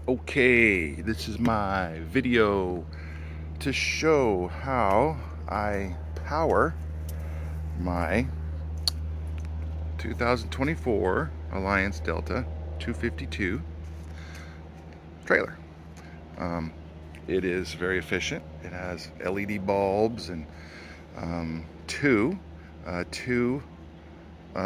Okay, this is my video to show how I power my 2024 Alliance Delta 252 trailer. It is very efficient. It has LED bulbs and two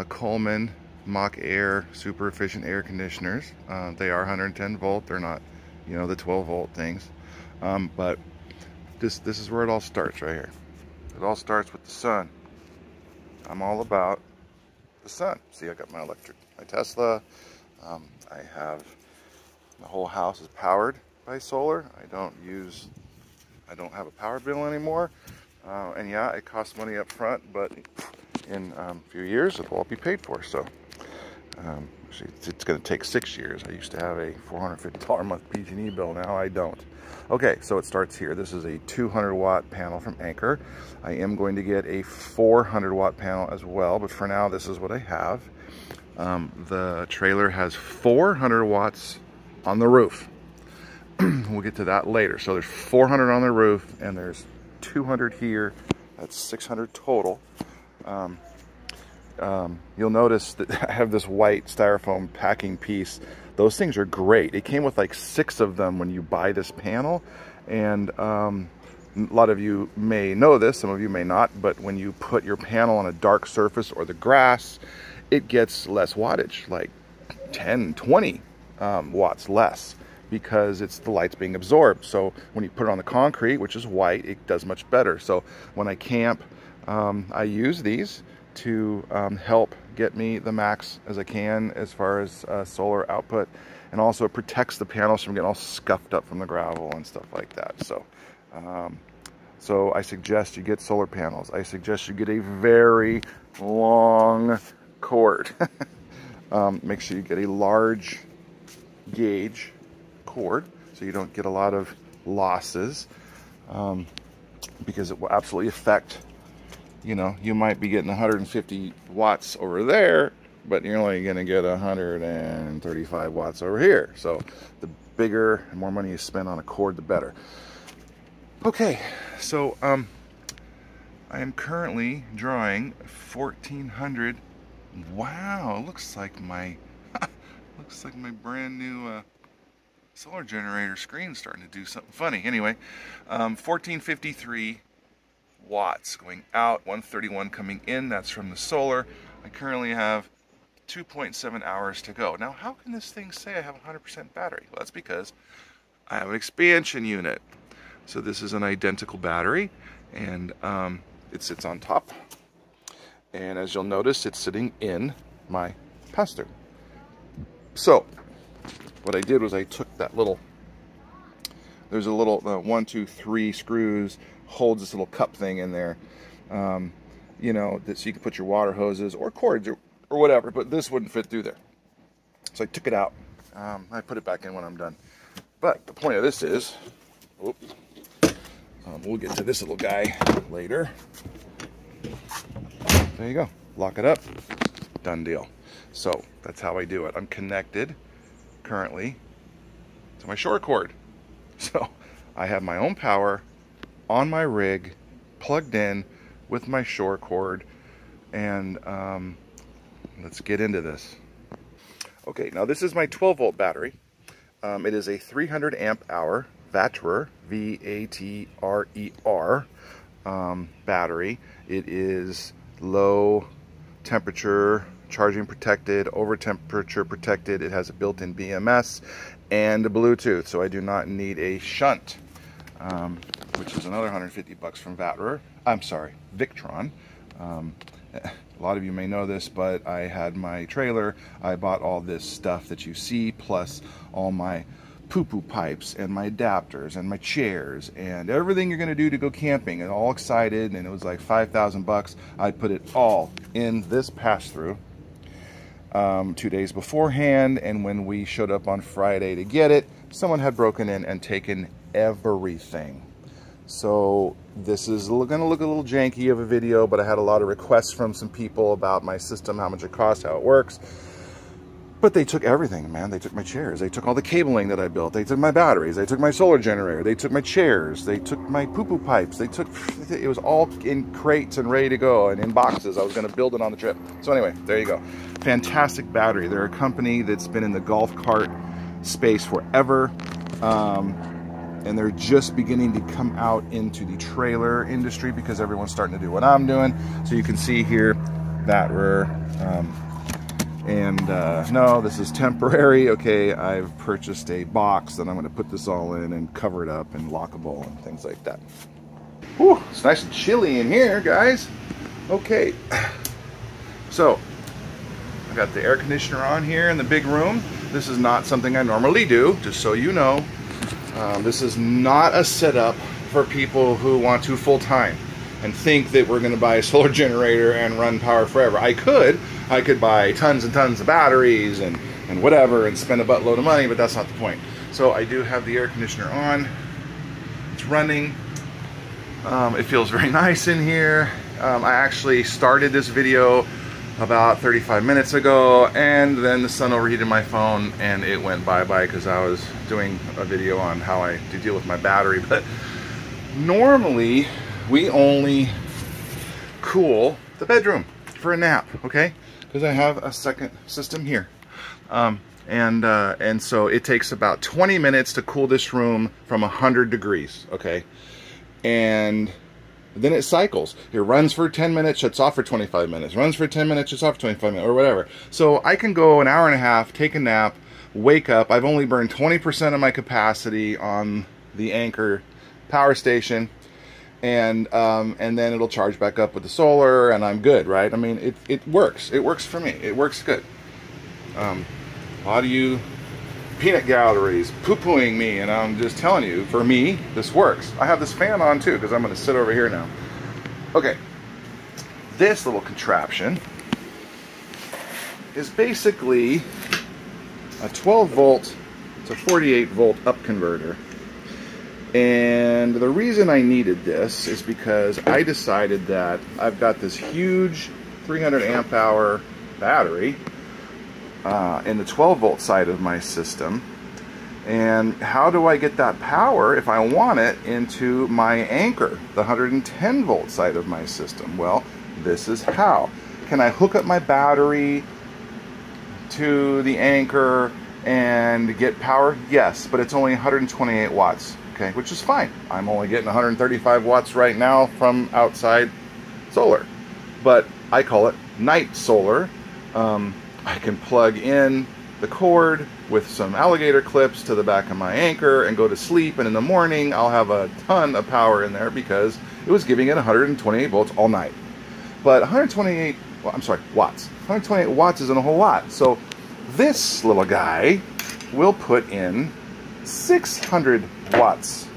Coleman Mach Air super efficient air conditioners. They are 110 volt. They're not, you know, the 12 volt things. But this is where it all starts right here. It all starts with the sun. I'm all about the sun. See, I got my Tesla. I have, the whole house is powered by solar. I don't have a power bill anymore. And yeah, it costs money up front, but in a few years it will all be paid for. So it's going to take 6 years. I used to have a $450 a month PG&E bill. Now I don't. Okay, so it starts here. This is a 200 watt panel from Anker. I am going to get a 400 watt panel as well, but for now this is what I have. The trailer has 400 watts on the roof. We'll get to that later. So there's 400 on the roof and there's 200 here. That's 600 total. You'll notice that I have this white styrofoam packing piece. Those things are great. It came with like 6 of them when you buy this panel, and a lot of you may know this, some of you may not, but when you put your panel on a dark surface or the grass, it gets less wattage, like 10, 20 watts less, because it's the light's being absorbed. So when you put it on the concrete, which is white, it does much better. So when I camp, I use these to help get me the max as I can as far as solar output, and also it protects the panels from getting all scuffed up from the gravel and stuff like that. So so I suggest you get solar panels. I suggest you get a very long cord. Make sure you get a large gauge cord so you don't get a lot of losses, because it will absolutely affect, you know, you might be getting 150 watts over there, but you're only going to get 135 watts over here. So the bigger and more money you spend on a cord, the better. Okay, so I am currently drawing 1400. Wow, it looks like my brand new solar generator screen starting to do something funny. Anyway, 1453 watts going out, 131 coming in. That's from the solar. I currently have 2.7 hours to go. Now, how can this thing say I have 100% battery? Well, that's because I have an expansion unit. So this is an identical battery, and it sits on top. And as you'll notice, it's sitting in my pass-through. So what I did was I took that little, there's a little 1, 2, 3 screws, holds this little cup thing in there, you know, that so you can put your water hoses or cords or whatever, but this wouldn't fit through there. So I took it out. I put it back in when I'm done. But the point of this is, we'll get to this little guy later. There you go. Lock it up. Done deal. So that's how I do it. I'm connected currently to my shore cord. So I have my own power on my rig, plugged in with my shore cord, and let's get into this. Okay, now this is my 12 volt battery. It is a 300 amp hour Vatrer, V-A-T-R-E-R battery. It is low temperature, charging protected, over temperature protected. It has a built-in BMS and a Bluetooth, so I do not need a shunt, which is another $150 from Vatrer. I'm sorry, Victron. A lot of you may know this, but I had my trailer. I bought all this stuff that you see, plus all my poo-poo pipes and my adapters and my chairs and everything you're going to do to go camping, and all excited, and it was like $5,000. I put it all in this pass-through 2 days beforehand, and when we showed up on Friday to get it, someone had broken in and taken everything. So this is going to look a little janky of a video, but I had a lot of requests from some people about my system, how much it costs, how it works. But they took everything, man. They took my chairs. They took all the cabling that I built. They took my batteries. They took my solar generator. They took my chairs. They took my poo-poo pipes. They took, it was all in crates and ready to go and in boxes. I was going to build it on the trip. So anyway, there you go. Fantastic battery. They're a company that's been in the golf cart space forever. And they're just beginning to come out into the trailer industry because everyone's starting to do what I'm doing. So you can see here that we're, no, this is temporary. Okay, I've purchased a box that I'm going to put this all in and cover it up and lockable and things like that. Whew, it's nice and chilly in here, guys. Okay, so I got the air conditioner on here in the big room. This is not something I normally do, just so you know. This is not a setup for people who want to full-time and think that we're going to buy a solar generator and run power forever. I could buy tons and tons of batteries and whatever and spend a buttload of money, but that's not the point. So I do have the air conditioner on. It's running. It feels very nice in here. I actually started this video about 35 minutes ago, and then the sun overheated my phone and it went bye-bye because I was doing a video on how I deal with my battery. But normally we only cool the bedroom for a nap, okay? Because I have a second system here. And so it takes about 20 minutes to cool this room from 100 degrees, okay? And then it cycles. It runs for 10 minutes, shuts off for 25 minutes, runs for 10 minutes, shuts off for 25 minutes, or whatever. So I can go an hour and a half, take a nap, wake up. I've only burned 20% of my capacity on the Anker power station, and then it'll charge back up with the solar, and I'm good, right? I mean, it works. It works for me. It works good. A lot of you peanut galleries poo-pooing me, and I'm just telling you, for me, this works. I have this fan on too, because I'm going to sit over here now. Okay, this little contraption is basically a 12 volt to 48 volt up converter. And the reason I needed this is because I decided that I've got this huge 300 amp hour battery in the 12 volt side of my system, and how do I get that power, if I want it, into my Anker, the 110 volt side of my system? Well, this is how. Can I hook up my battery to the Anker and get power? Yes, but it's only 128 watts, okay, which is fine. I'm only getting 135 watts right now from outside solar, but I call it night solar. I can plug in the cord with some alligator clips to the back of my Anker and go to sleep, and in the morning I'll have a ton of power in there because it was giving it 128 volts all night. But 128, well, I'm sorry, watts. 128 watts isn't a whole lot. So this little guy will put in 600 watts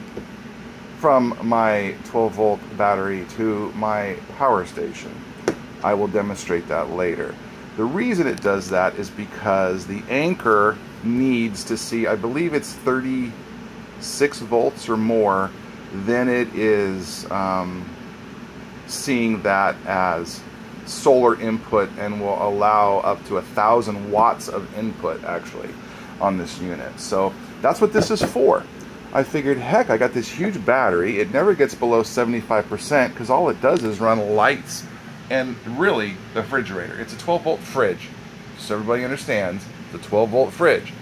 from my 12 volt battery to my power station. I will demonstrate that later. The reason it does that is because the Anker needs to see, I believe it's 36 volts or more, then it is seeing that as solar input and will allow up to 1,000 watts of input actually on this unit. So that's what this is for. I figured, heck, I got this huge battery. It never gets below 75% because all it does is run lights and really the refrigerator. It's a 12 volt fridge, so everybody understands. It's a 12 volt fridge.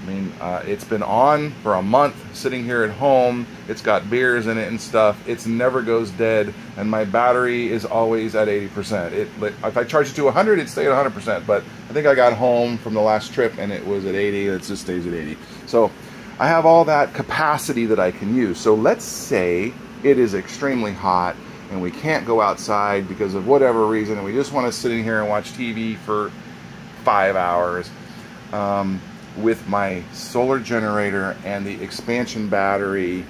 I mean, it's been on for a month sitting here at home. It's got beers in it and stuff. It never goes dead, and my battery is always at 80%. If I charge it to 100, it stayed at 100%, but I think I got home from the last trip and it was at 80. It just stays at 80. So I have all that capacity that I can use. So let's say it is extremely hot and we can't go outside because of whatever reason, and we just want to sit in here and watch TV for 5 hours. With my solar generator and the expansion battery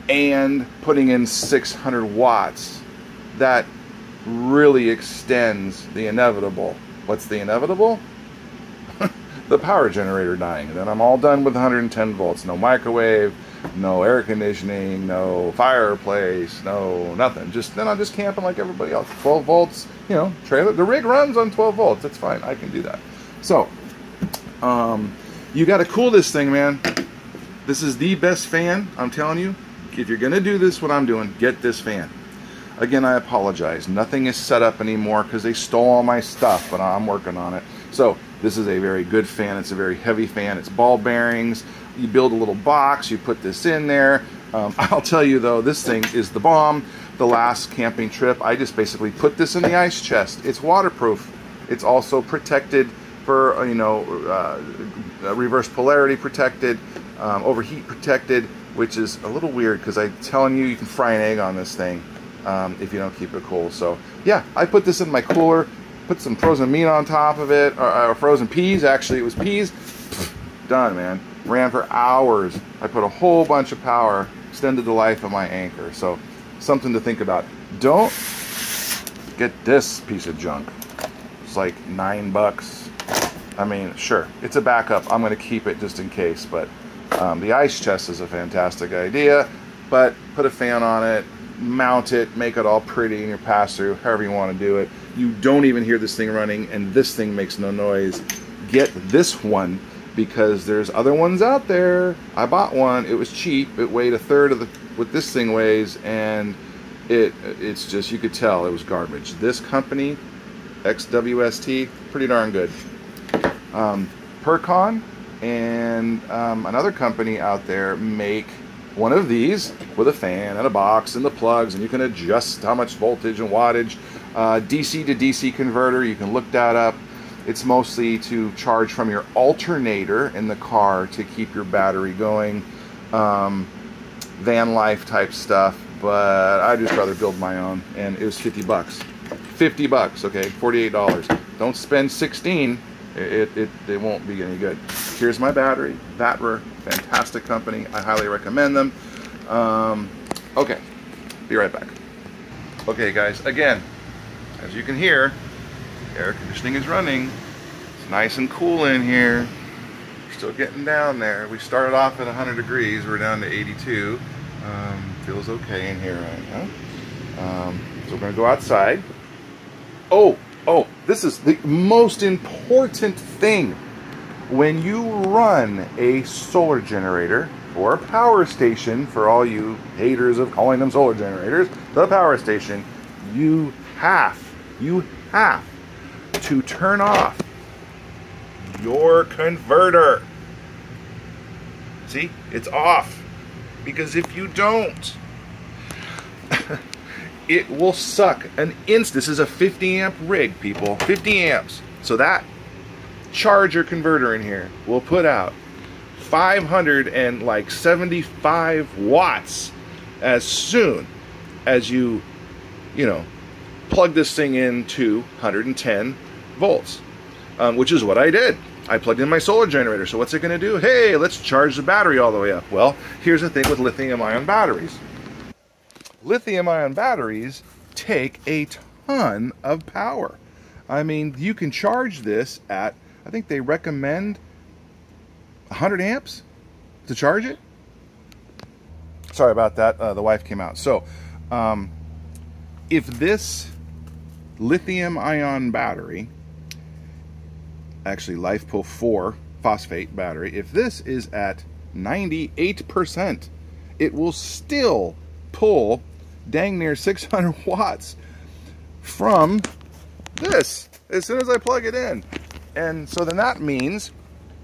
and putting in 600 watts, that really extends the inevitable. What's the inevitable? The power generator dying. And then I'm all done with 110 volts. No microwave, no air conditioning, no fireplace, no nothing. Then I'm just camping like everybody else. 12 volts, you know, trailer. The rig runs on 12 volts. It's fine. I can do that. So You got to cool this thing, man. This is the best fan, I'm telling you. If you're going to do this, what I'm doing, get this fan. Again, I apologize. Nothing is set up anymore because they stole all my stuff, but I'm working on it. So this is a very good fan. It's a very heavy fan. It's ball bearings. You build a little box. You put this in there. I'll tell you, though, this thing is the bomb. The last camping trip, I just basically put this in the ice chest. It's waterproof. It's also protected for, you know, reverse polarity protected, overheat protected, which is a little weird because I'm telling you, you can fry an egg on this thing if you don't keep it cool. So yeah, I put this in my cooler, put some frozen meat on top of it, or frozen peas. Actually, it was peas. Done, man. Ran for hours. I put a whole bunch of power, extended the life of my Anker. So something to think about. Don't get this piece of junk. It's like $9. I mean, sure, it's a backup. I'm going to keep it just in case, but the ice chest is a fantastic idea. But put a fan on it, mount it, make it all pretty in your pass-through, however you want to do it. You don't even hear this thing running, and this thing makes no noise. Get this one, because there's other ones out there. I bought one. It was cheap. It weighed a third of what this thing weighs, and it's just, you could tell it was garbage. This company, XWST, pretty darn good. Percon and another company out there make one of these with a fan and a box and the plugs, and you can adjust how much voltage and wattage. DC to DC converter, you can look that up. It's mostly to charge from your alternator in the car to keep your battery going. Van life type stuff, but I'd just rather build my own, and it was $50. $50, okay, $48. Don't spend 16. It won't be any good. Here's my battery. Vatver, fantastic company. I highly recommend them. Okay, be right back. Okay, guys, again, as you can hear, air conditioning is running. It's nice and cool in here. Still getting down there. We started off at 100 degrees. We're down to 82. Feels okay in here right now. So we're going to go outside. Oh, this is the most important thing. When you run a solar generator or a power station, for all you haters of calling them solar generators, the power station, you have to turn off your converter. See, it's off. Because if you don't, it will suck an inch. This is a 50 amp rig, people. 50 amps. So that charger converter in here will put out 575 watts as soon as you plug this thing into 110 volts, which is what I did. I plugged in my solar generator. So what's it going to do? Hey, let's charge the battery all the way up. Well, here's the thing with lithium-ion batteries. Lithium-ion batteries take a ton of power. I mean, you can charge this at, I think they recommend 100 amps to charge it. Sorry about that. The wife came out. So, if this lithium-ion battery, actually LiFePo 4 phosphate battery, if this is at 98%, it will still pull dang near 600 watts from this as soon as I plug it in. And so then that means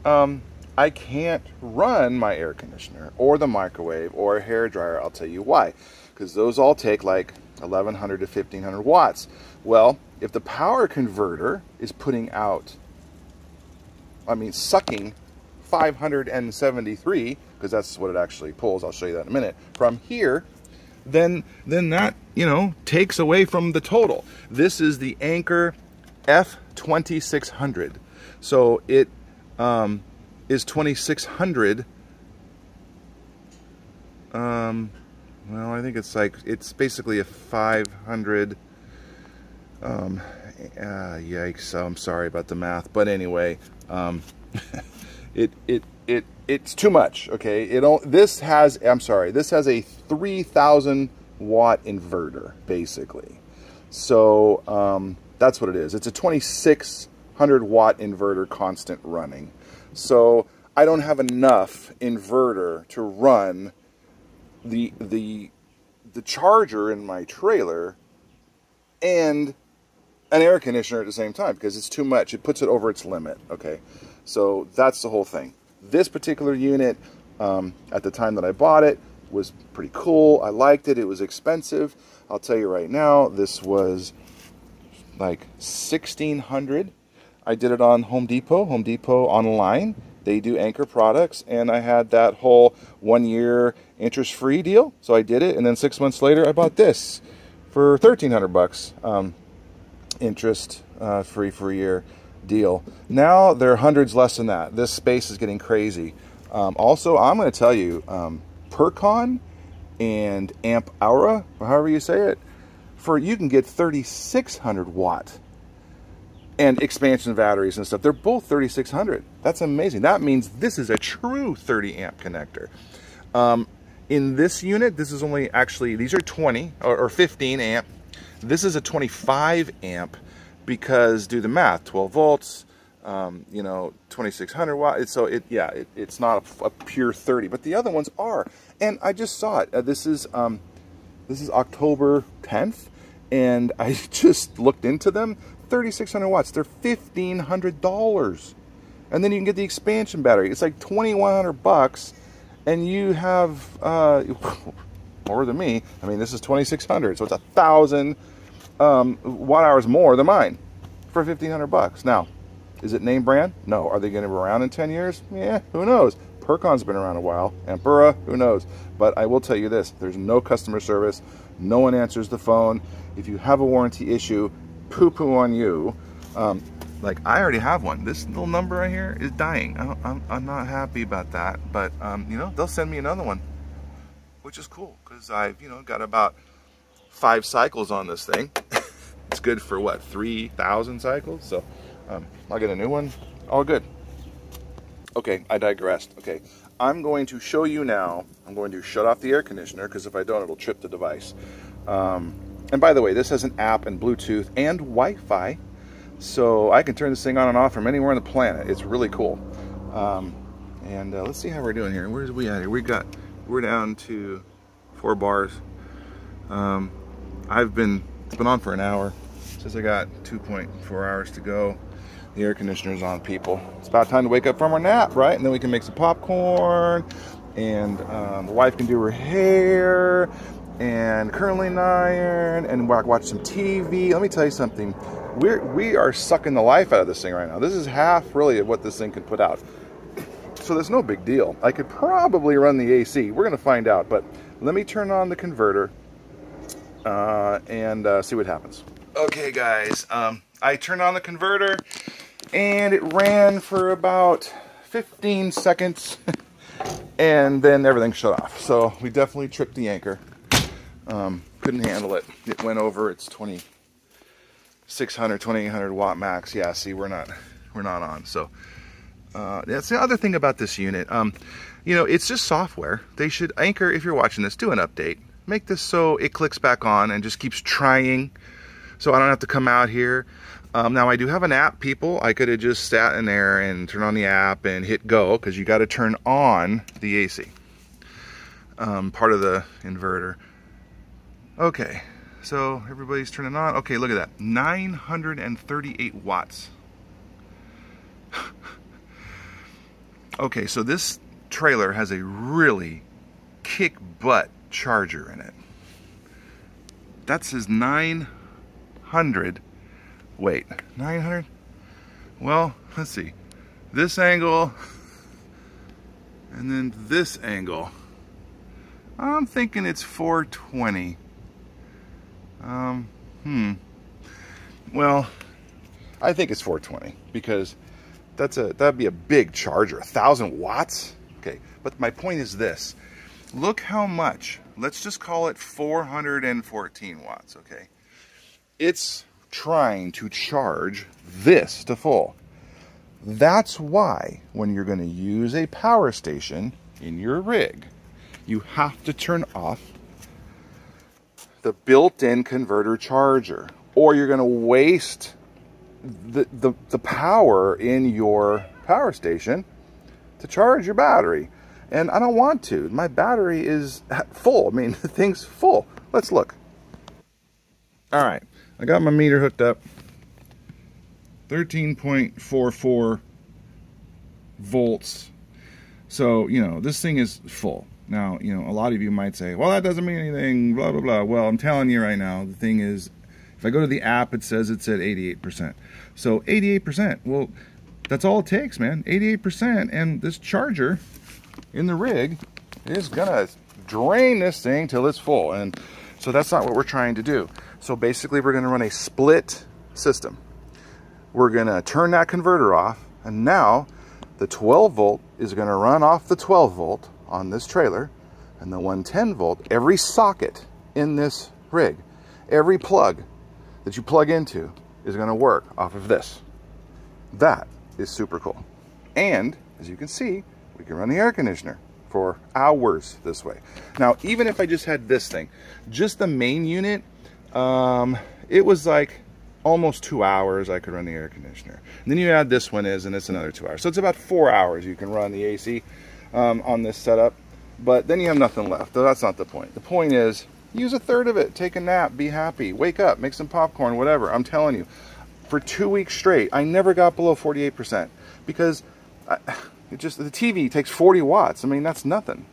I can't run my air conditioner or the microwave or a hair dryer. I'll tell you why. Because those all take like 1100 to 1500 watts. Well, if the power converter is putting out, sucking 573, because that's what it actually pulls, I'll show you that in a minute, from here, then that, takes away from the total. This is the Anker F2600. So it is 2600. Well, I think it's basically a 500. Yikes! I'm sorry about the math, but anyway, it's too much. Okay, this has a 3,000 watt inverter basically. So that's what it is. It's a 2600 watt inverter constant running. So I don't have enough inverter to run the charger in my trailer and an air conditioner at the same time, because it's too much. It puts it over its limit. Okay, so that's the whole thing. This particular unit, at the time that I bought it, was pretty cool. I liked it. It was expensive. I'll tell you right now, this was like $1,600. I did it on Home Depot online. They do Anker products, and I had that whole 1-year interest-free deal. So I did it, and then 6 months later, I bought this for $1,300. Interest free for a year deal. Now they're hundreds less than that. This space is getting crazy. Also, I'm going to tell you, Percon and Amp Aura, or however you say it, you can get 3,600 watt and expansion batteries and stuff. They're both 3,600. That's amazing. That means this is a true 30 amp connector. In this unit, this is only actually, these are 20 or 15 amp. This is a 25 amp because, do the math, 12 volts, you know, 2,600 watts. So it's not a pure 30, but the other ones are. And I just saw it. This is October 10th, and I just looked into them. 3,600 watts. They're $1,500, and then you can get the expansion battery. It's like $2,100, and you have more than me. I mean, this is 2,600, so it's 1,000 watt hours more than mine for $1,500. Now, is it name brand? No. Are they going to be around in 10 years? Yeah, who knows? Percon's been around a while. Ampera, who knows? But I will tell you this: there's no customer service. No one answers the phone. If you have a warranty issue, poo-poo on you. Like, I already have one. This little number right here is dying. I'm not happy about that, but you know, they'll send me another one, which is cool, because I've, you know, got about 5 cycles on this thing. It's good for what, 3,000 cycles? So I'll get a new one. All good. Okay, I digressed. Okay, I'm going to show you now. I'm going to shut off the air conditioner, because if I don't, it'll trip the device. And by the way, this has an app and Bluetooth and Wi-Fi, so I can turn this thing on and off from anywhere on the planet. It's really cool. Let's see how we're doing here. Where's we at here? We're down to 4 bars. It's been on for an hour. Says I got 2.4 hours to go. The air conditioner's on, people. It's about time to wake up from our nap, right? And then we can make some popcorn, and the wife can do her hair, and curling iron, and watch some TV. Let me tell you something. We are sucking the life out of this thing right now. This is half, really, of what this thing can put out. So there's no big deal. I could probably run the AC. We're going to find out. But let me turn on the converter and see what happens. Okay, guys. I turned on the converter, and it ran for about 15 seconds, and then everything shut off. So we definitely tripped the Anker. Couldn't handle it. It went over its 2,600, 2,800 watt max. Yeah, see, we're not on. So that's the other thing about this unit. You know, it's just software. They should, Anker, if you're watching this, do an update. Make this so it clicks back on and just keeps trying, so I don't have to come out here. Now, I do have an app, people. I could have just sat in there and turned on the app and hit go, because you got to turn on the AC. Part of the inverter. Okay, so everybody's turning on. Okay, look at that. 938 watts. Okay, so this trailer has a really kick-butt charger in it. That says 900. Wait, 900? Well, let's see. This angle, and then this angle. I'm thinking it's 420. Well, I think it's 420, because that'd be a big charger. 1,000 watts? Okay, but my point is this. Look how much. Let's just call it 414 watts, okay? It's trying to charge this to full. That's why when you're going to use a power station in your rig, you have to turn off the built-in converter charger, or you're going to waste the power in your power station to charge your battery. And I don't want to. My battery is full. I mean, the thing's full. Let's look. All right, I got my meter hooked up. 13.44 volts. So, you know, this thing is full. Now, you know, a lot of you might say, well, that doesn't mean anything, blah, blah, blah. Well, I'm telling you right now, the thing is, if I go to the app, it says it's at 88%. So 88%, well, that's all it takes, man. 88%, and this charger in the rig is gonna drain this thing till it's full. And so that's not what we're trying to do. So basically, we're gonna run a split system. We're gonna turn that converter off, and now the 12 volt is gonna run off the 12 volt on this trailer, and the 110 volt, every socket in this rig, every plug that you plug into is gonna work off of this. That is super cool. And as you can see, we can run the air conditioner for hours this way. Now, even if I just had this thing, just the main unit, it was like almost 2 hours I could run the air conditioner. And then you add this one and it's another 2 hours. So it's about 4 hours you can run the AC on this setup. But then you have nothing left. Though that's not the point. The point is, use a third of it, take a nap, be happy, wake up, make some popcorn, whatever. I'm telling you, for 2 weeks straight, I never got below 48% because the TV takes 40 watts. I mean, that's nothing.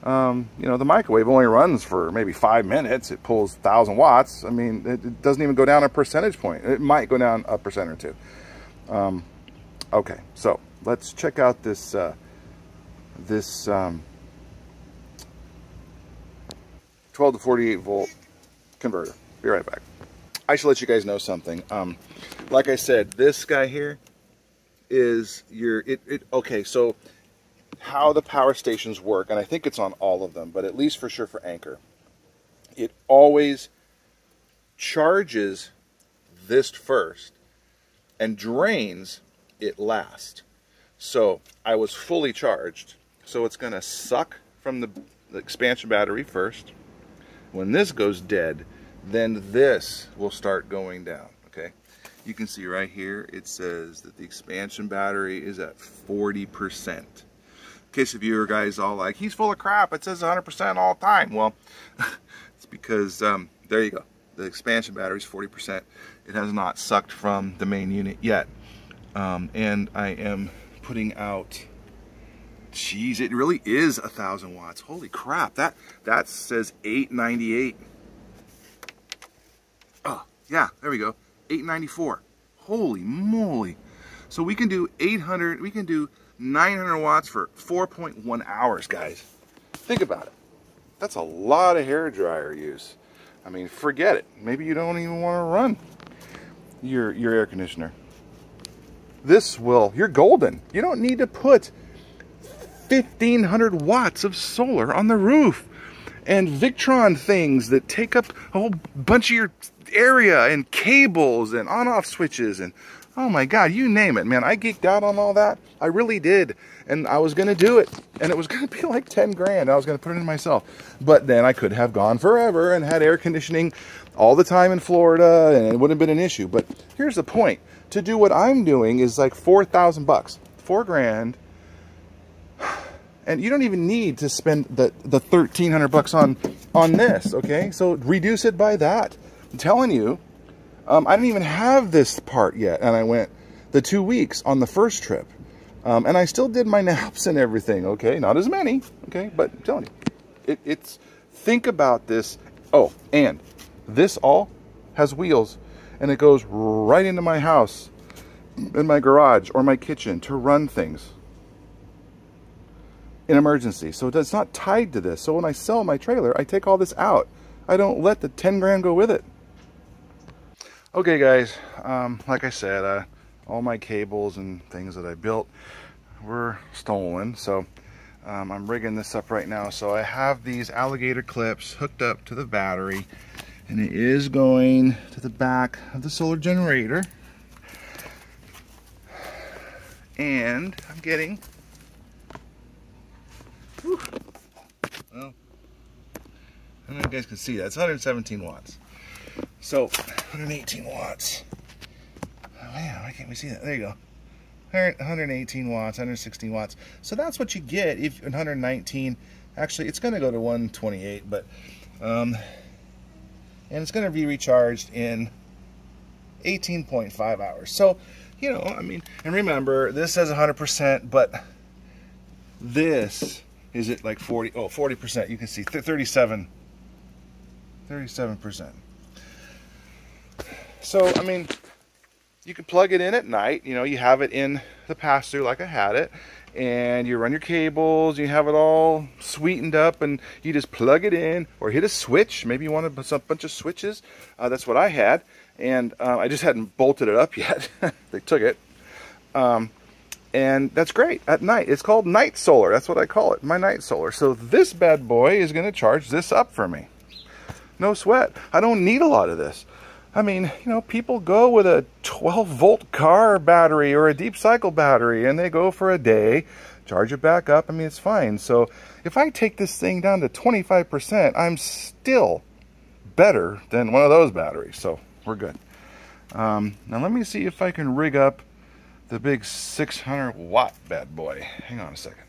You know, the microwave only runs for maybe 5 minutes. It pulls 1,000 watts. I mean, it doesn't even go down a percentage point. It might go down a percent or two. Okay, so let's check out this 12 to 48 volt converter. Be right back. I should let you guys know something. Like I said, this guy here is okay, so how the power stations work, and I think it's on all of them, but at least for sure for Anker, it always charges this first and drains it last. So I was fully charged, so it's gonna suck from the expansion battery first. When this goes dead, then this will start going down, okay? You can see right here, it says that the expansion battery is at 40%. In case of you guys all like, he's full of crap, it says 100% all the time. Well, it's because, there you go. The expansion battery is 40%. It has not sucked from the main unit yet. And I am putting out, geez, it really is 1,000 watts. Holy crap, that says 898. Oh, yeah, there we go, 894. Holy moly. So we can do 800, we can do 900 watts for 4.1 hours, guys. Think about it. That's a lot of hair dryer use. I mean, forget it. Maybe you don't even want to run your air conditioner. This will, you're golden. You don't need to put 1,500 watts of solar on the roof and Victron things that take up a whole bunch of your area and cables and on-off switches and oh my God, you name it, man. I geeked out on all that. I really did. And I was going to do it. And it was going to be like 10 grand. I was going to put it in myself. But then I could have gone forever and had air conditioning all the time in Florida and it wouldn't have been an issue. But here's the point. To do what I'm doing is like 4,000 bucks. 4 grand. And you don't even need to spend the 1,300 bucks on this, okay? So reduce it by that. I'm telling you, I didn't even have this part yet, and I went the 2 weeks on the first trip. And I still did my naps and everything, okay? Not as many, okay? But I'm telling you, it's, think about this. Oh, and this all has wheels, and it goes right into my house, in my garage, or my kitchen to run things in emergency. So it's not tied to this. So when I sell my trailer, I take all this out. I don't let the 10 grand go with it. Okay guys, like I said, all my cables and things that I built were stolen, so I'm rigging this up right now. So I have these alligator clips hooked up to the battery, and it is going to the back of the solar generator. And I'm getting, well, I don't know if you guys can see that, it's 117 watts. So, 118 watts. Oh man, why can't we see that? There you go. 118 watts, 116 watts. So that's what you get if 119. Actually, it's going to go to 128, but and it's going to be recharged in 18.5 hours. So, you know, I mean, and remember, this says 100%, but this is at like 40%. You can see 37%. So, I mean, you can plug it in at night. You know, you have it in the pass-through like I had it, and you run your cables, you have it all sweetened up, and you just plug it in or hit a switch. Maybe you want a bunch of switches. That's what I had, and I just hadn't bolted it up yet. They took it. And that's great at night. It's called night solar. That's what I call it, my night solar. So this bad boy is going to charge this up for me. No sweat. I don't need a lot of this. I mean, you know, people go with a 12-volt car battery or a deep cycle battery, and they go for a day, charge it back up. I mean, it's fine. So if I take this thing down to 25%, I'm still better than one of those batteries. So we're good. Now let me see if I can rig up the big 600-watt bad boy. Hang on a second.